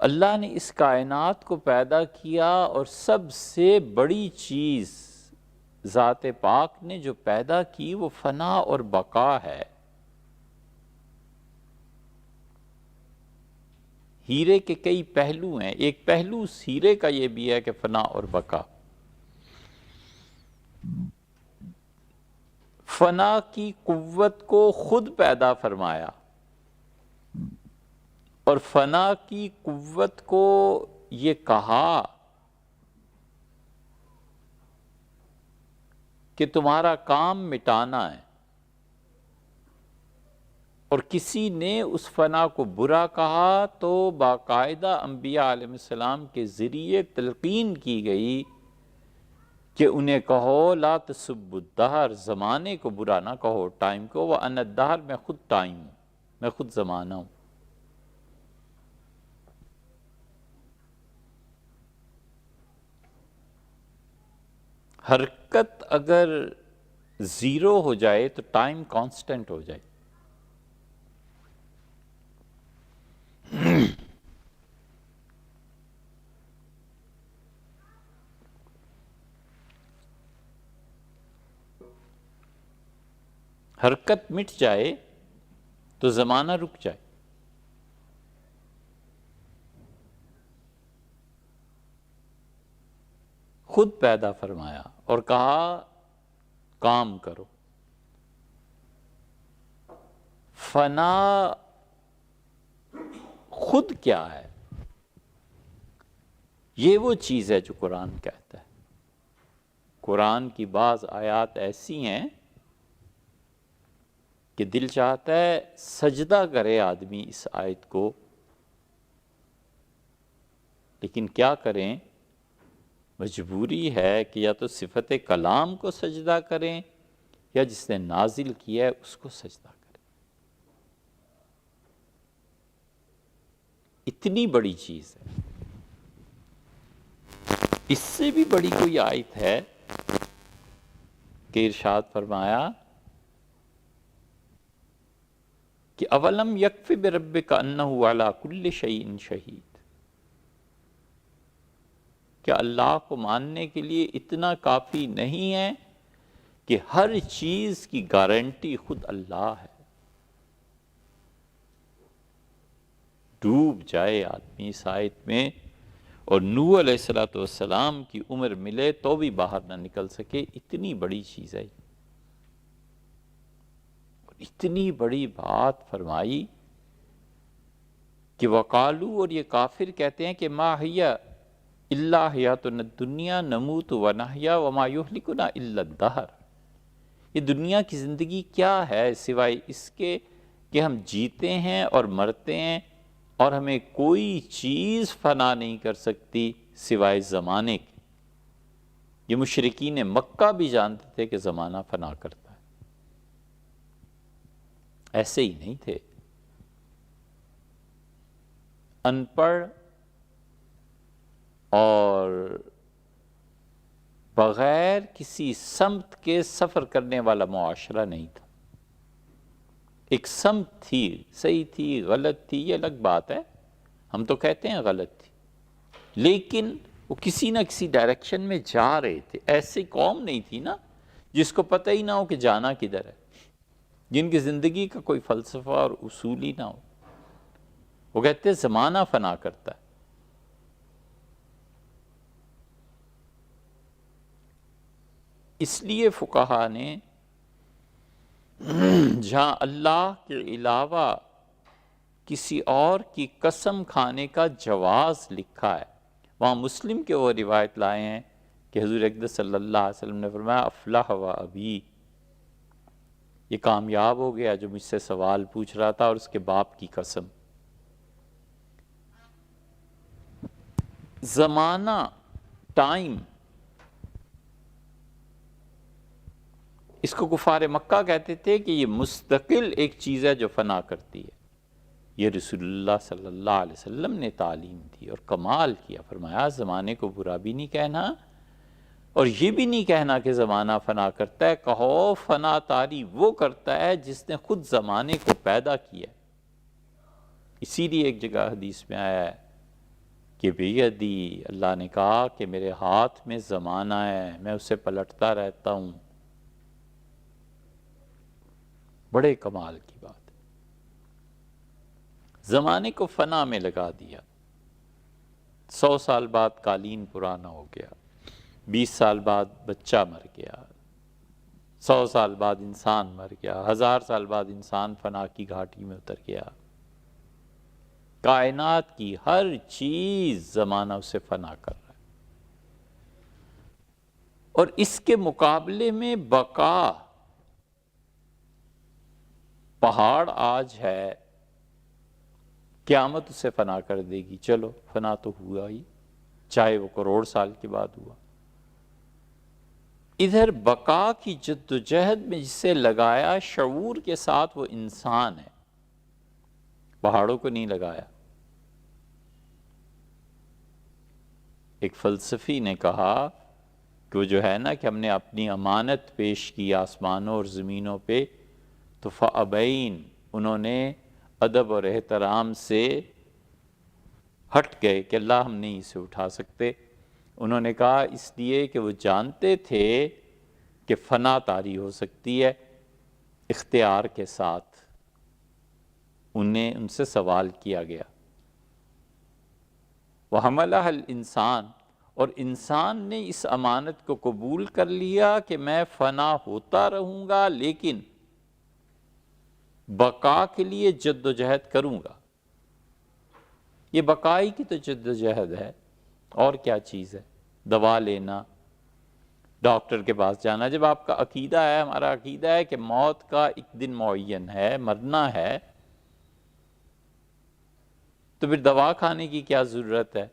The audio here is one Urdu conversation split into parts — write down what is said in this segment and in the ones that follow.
اللہ نے اس کائنات کو پیدا کیا اور سب سے بڑی چیز ذات پاک نے جو پیدا کی وہ فنا اور بقا ہے۔ ہیرے کے کئی پہلو ہیں، ایک پہلو اس ہیرے کا یہ بھی ہے کہ فنا اور بقا۔ فنا کی قوت کو خود پیدا فرمایا اور فنا کی قوت کو یہ کہا کہ تمہارا کام مٹانا ہے، اور کسی نے اس فنا کو برا کہا تو باقاعدہ انبیاء علیہ السلام کے ذریعے تلقین کی گئی کہ انہیں کہو لا تسبوا الدہر، زمانے کو برا نہ کہو، ٹائم کو، وَأَنَا الدَّهْرُ، میں خود ٹائم ہوں، میں خود زمانہ ہوں۔ حرکت اگر زیرو ہو جائے تو ٹائم کانسٹنٹ ہو جائے۔ حرکت مٹ جائے تو زمانہ رک جائے۔ خود پیدا فرمایا اور کہا کام کرو۔ فنا خود کیا ہے؟ یہ وہ چیز ہے جو قرآن کہتا ہے۔ قرآن کی بعض آیات ایسی ہیں کہ دل چاہتا ہے سجدہ کرے آدمی اس آیت کو، لیکن کیا کریں، مجبوری ہے کہ یا تو صفت کلام کو سجدہ کریں یا جس نے نازل کیا ہے اس کو سجدہ کریں۔ اتنی بڑی چیز ہے، اس سے بھی بڑی کوئی آیت ہے کہ ارشاد فرمایا کہ اولم یکف بربک انہ علی کل شیء شہید، کیا اللہ کو ماننے کے لیے اتنا کافی نہیں ہے کہ ہر چیز کی گارنٹی خود اللہ ہے؟ ڈوب جائے آدمی اس آیت میں اور نوح علیہ السلام کی عمر ملے تو بھی باہر نہ نکل سکے، اتنی بڑی چیز ہے۔ اتنی بڑی بات فرمائی کہ وقالو، اور یہ کافر کہتے ہیں کہ ما ہی الا حیاتنا الدنیا نموت ونحیا وما یہلکنا الا الدہر، یہ دنیا کی زندگی کیا ہے سوائے اس کے کہ ہم جیتے ہیں اور مرتے ہیں، اور ہمیں کوئی چیز فنا نہیں کر سکتی سوائے زمانے کے۔ یہ مشرکین مکہ بھی جانتے تھے کہ زمانہ فنا کرتا ہے، ایسے ہی نہیں تھے۔ ان پڑھ اور بغیر کسی سمت کے سفر کرنے والا معاشرہ نہیں تھا۔ ایک سمت تھی، صحیح تھی، غلط تھی، یہ الگ بات ہے، ہم تو کہتے ہیں غلط تھی، لیکن وہ کسی نہ کسی ڈائریکشن میں جا رہے تھے۔ ایسی قوم نہیں تھی نا جس کو پتہ ہی نہ ہو کہ جانا کدھر ہے، جن کی زندگی کا کوئی فلسفہ اور اصول ہی نہ ہو۔ وہ کہتے ہیں زمانہ فنا کرتا ہے۔ اس لیے فقہا نے جہاں اللہ کے علاوہ کسی اور کی قسم کھانے کا جواز لکھا ہے، وہاں مسلم کے وہ روایت لائے ہیں کہ حضور اقدس صلی اللہ علیہ وسلم نے فرمایا افلح و ابی، یہ کامیاب ہو گیا جو مجھ سے سوال پوچھ رہا تھا، اور اس کے باپ کی قسم۔ زمانہ، ٹائم، اس کو کفار مکہ کہتے تھے کہ یہ مستقل ایک چیز ہے جو فنا کرتی ہے۔ یہ رسول اللہ صلی اللہ علیہ وسلم نے تعلیم دی اور کمال کیا، فرمایا زمانے کو برا بھی نہیں کہنا اور یہ بھی نہیں کہنا کہ زمانہ فنا کرتا ہے، کہو فنا طاری وہ کرتا ہے جس نے خود زمانے کو پیدا کیا ہے۔ اسی لیے ایک جگہ حدیث میں آیا ہے کہ بیدی، اللہ نے کہا کہ میرے ہاتھ میں زمانہ ہے، میں اسے پلٹتا رہتا ہوں۔ بڑے کمال کی بات ہے، زمانے کو فنا میں لگا دیا۔ 100 سال بعد قالین پرانا ہو گیا، 20 سال بعد بچہ مر گیا، 100 سال بعد انسان مر گیا، 1000 سال بعد انسان فنا کی گھاٹی میں اتر گیا۔ کائنات کی ہر چیز زمانہ اسے فنا کر رہا ہے، اور اس کے مقابلے میں بقا، پہاڑ آج ہے، قیامت اسے فنا کر دے گی، چلو فنا تو ہوا ہی، چاہے وہ کروڑ سال کے بعد ہوا۔ ادھر بقا کی جد و جہد میں جسے لگایا شعور کے ساتھ، وہ انسان ہے، پہاڑوں کو نہیں لگایا۔ ایک فلسفی نے کہا کہ وہ جو ہے نا کہ ہم نے اپنی امانت پیش کی آسمانوں اور زمینوں پہ، تو فَأَبَيْن، انہوں نے ادب اور احترام سے ہٹ گئے کہ اللہ ہم نہیں اسے اٹھا سکتے۔ انہوں نے کہا اس لیے کہ وہ جانتے تھے کہ فنا طاری ہو سکتی ہے اختیار کے ساتھ۔ ان سے سوال کیا گیا، وَحَمَلَهَا الْإِنسان، اور انسان نے اس امانت کو قبول کر لیا کہ میں فنا ہوتا رہوں گا لیکن بقا کے لیے جد و جہد کروں گا۔ یہ بقائی کی تو جد و جہد ہے، اور کیا چیز ہے؟ دوا لینا، ڈاکٹر کے پاس جانا۔ جب آپ کا عقیدہ ہے، ہمارا عقیدہ ہے کہ موت کا ایک دن معین ہے، مرنا ہے، تو پھر دوا کھانے کی کیا ضرورت ہے؟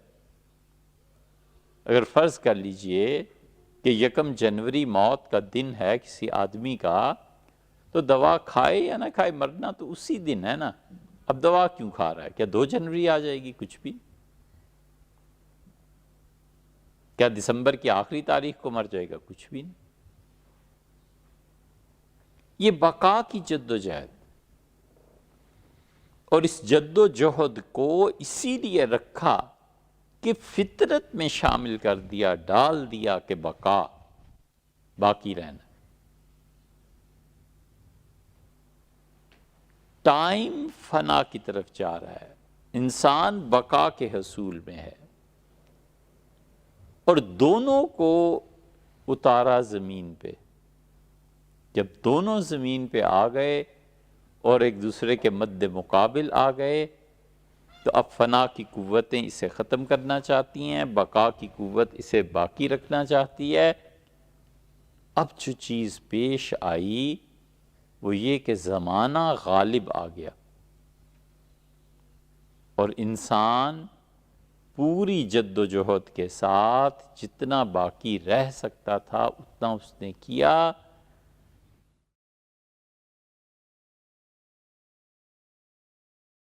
اگر فرض کر لیجئے کہ 1 جنوری موت کا دن ہے کسی آدمی کا، تو دوا کھائے یا نہ کھائے، مرنا تو اسی دن ہے نا۔ اب دوا کیوں کھا رہا ہے؟ کیا 2 جنوری آ جائے گی؟ کچھ بھی۔ کیا دسمبر کی آخری تاریخ کو مر جائے گا؟ کچھ بھی نہیں۔ یہ بقا کی جد و جہد، اور اس جد و جہد کو اسی لیے رکھا کہ فطرت میں شامل کر دیا، ڈال دیا کہ بقا، باقی رہنا۔ ٹائم فنا کی طرف جا رہا ہے، انسان بقا کے حصول میں ہے، اور دونوں کو اتارا زمین پہ۔ جب دونوں زمین پہ آ گئے اور ایک دوسرے کے مد مقابل آ گئے، تو اب فنا کی قوتیں اسے ختم کرنا چاہتی ہیں، بقا کی قوت اسے باقی رکھنا چاہتی ہے۔ اب جو چیز پیش آئی وہ یہ کہ زمانہ غالب آ گیا، اور انسان پوری جد و جہد کے ساتھ جتنا باقی رہ سکتا تھا اتنا اس نے کیا،